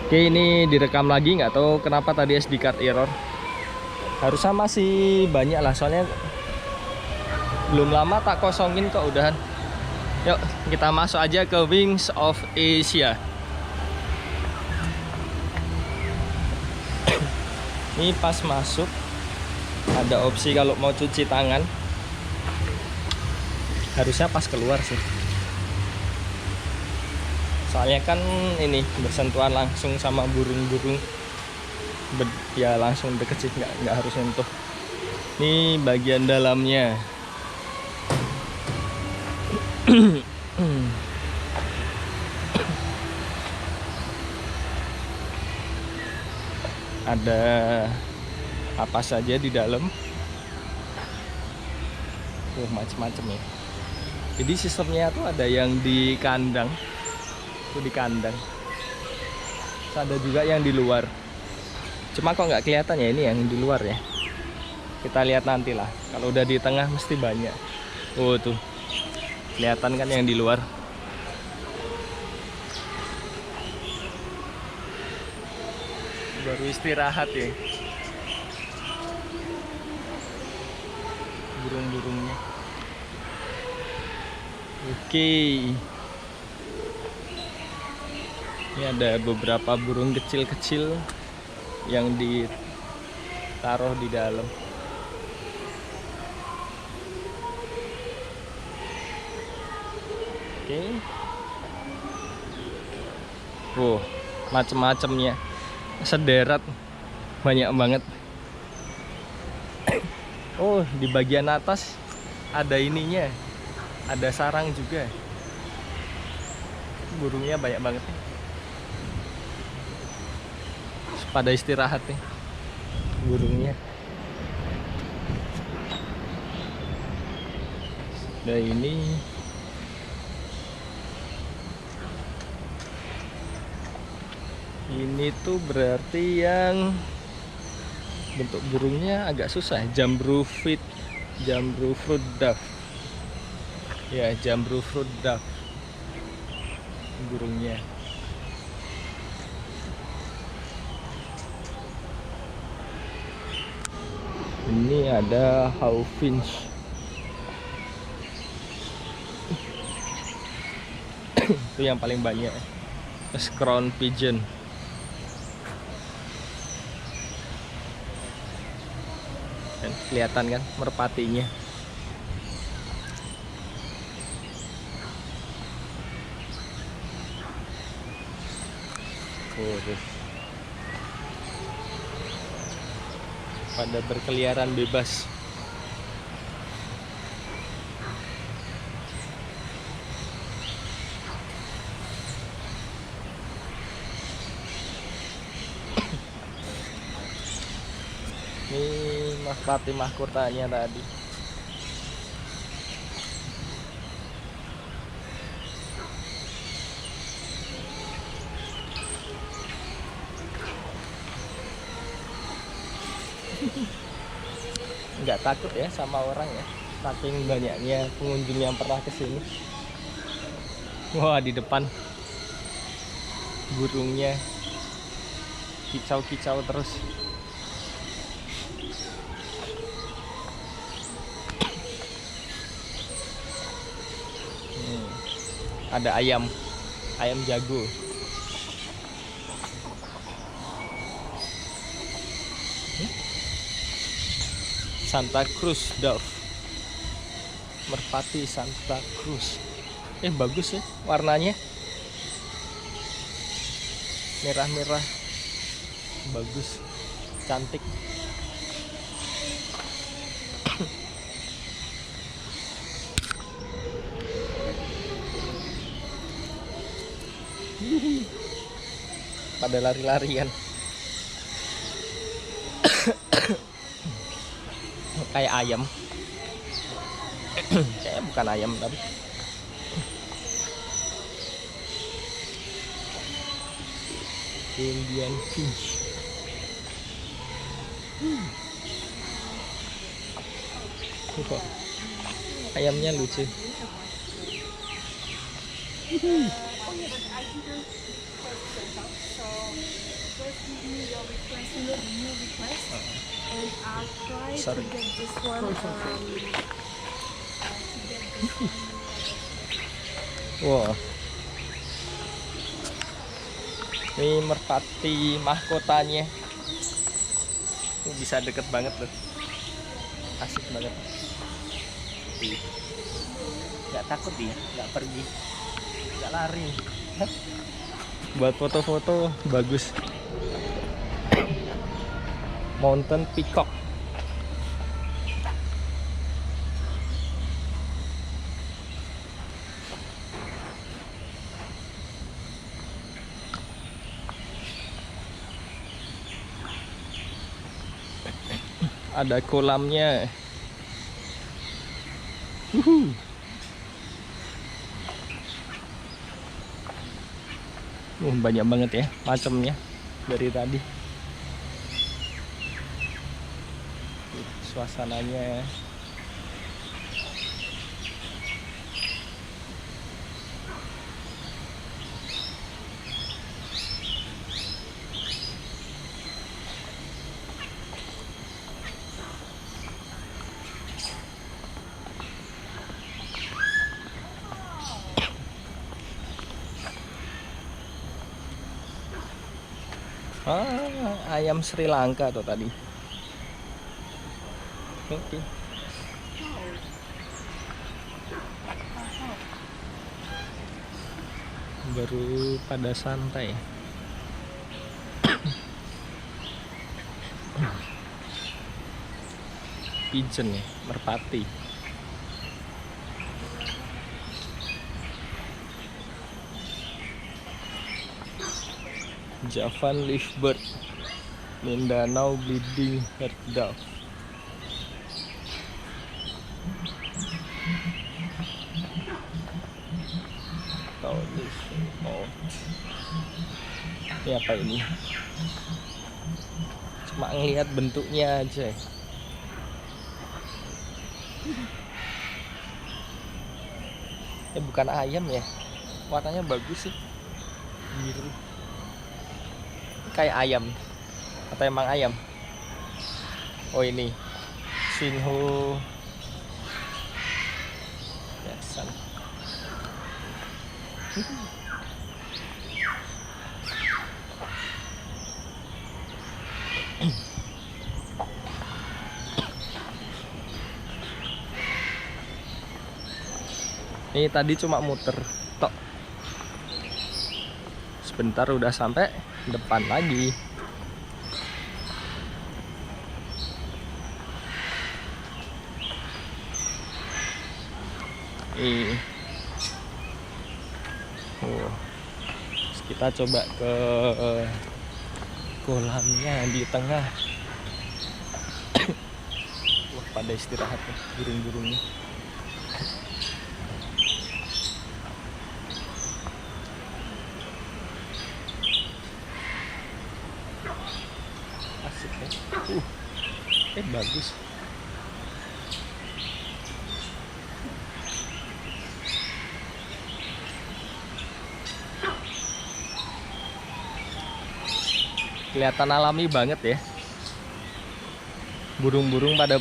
Oke, ini direkam lagi, nggak tahu kenapa tadi SD card error. Harusnya masih banyak lah, soalnya belum lama tak kosongin kok udahan. Yuk kita masuk aja ke Wings of Asia. Ini pas masuk ada opsi kalau mau cuci tangan. Harusnya pas keluar sih. Soalnya kan ini bersentuhan langsung sama burung-burung, ya langsung deket sih, nggak harus nyentuh. Ini bagian dalamnya. Ada apa saja di dalam? Macam-macam ya. Jadi sistemnya tuh ada yang di kandang. Itu di kandang. Terus ada juga yang di luar. Cuma kok nggak kelihatan ya ini yang di luar ya. Kita lihat nanti lah. Kalau udah di tengah mesti banyak. Oh tuh, kelihatan kan yang di luar. Baru istirahat ya. Burung-burungnya. Oke. Ini ada beberapa burung kecil-kecil yang ditaruh di dalam. Oke. Oh, macem-macemnya. Sederet. Banyak banget. Oh, di bagian atas ada ininya. Ada sarang juga. Burungnya banyak banget nih. Pada istirahat nih burungnya. Nah ini tuh berarti yang bentuk burungnya agak susah. Jambu fruit dove. Ya, jambu fruit dove burungnya. Ini ada hawfinch. Itu yang paling banyak. Terus crown pigeon. Dan kelihatan kan merpatinya. Oh, tuh. Pada berkeliaran bebas. Ini merpati mahkotanya tadi. Nggak takut ya sama orang ya, saking banyaknya pengunjung yang pernah kesini. Wah, di depan burungnya kicau-kicau terus. Ada ayam jago. Santa Cruz dove, merpati Santa Cruz. Bagus ya warnanya, merah-merah, bagus, cantik. Pada lari-larian. Kayak ayam. Kayaknya bukan ayam tapi. Indian finch. Ayamnya lucu. new request, and I'll try Sorry. to get this one. Wow. Ini merpati mahkotanya. Ini bisa deket banget loh. Asik banget. Nggak takut dia, nggak pergi, nggak lari. Buat foto-foto bagus. Mountain Peacock. Ada kolamnya. Banyak banget ya macamnya dari tadi. Suasananya. Ayam Sri Lanka tuh tadi. Oke. Baru pada santai. Pigeon ya, merpati. Javan Leafbird, Mindanao Bleeding Heart Dove. Oh, ini apa ini? Cuma ngelihat bentuknya aja. Bukan ayam ya, warnanya bagus sih, biru. Kayak ayam atau emang ayam? Oh ini Sinho Yasan. Ini tadi cuma muter tok. Sebentar udah sampai depan lagi. Terus kita coba ke kolamnya di tengah. Wah, pada istirahat ya burung-burungnya. Asik ya. Bagus. Kelihatan alami banget ya. Burung-burung pada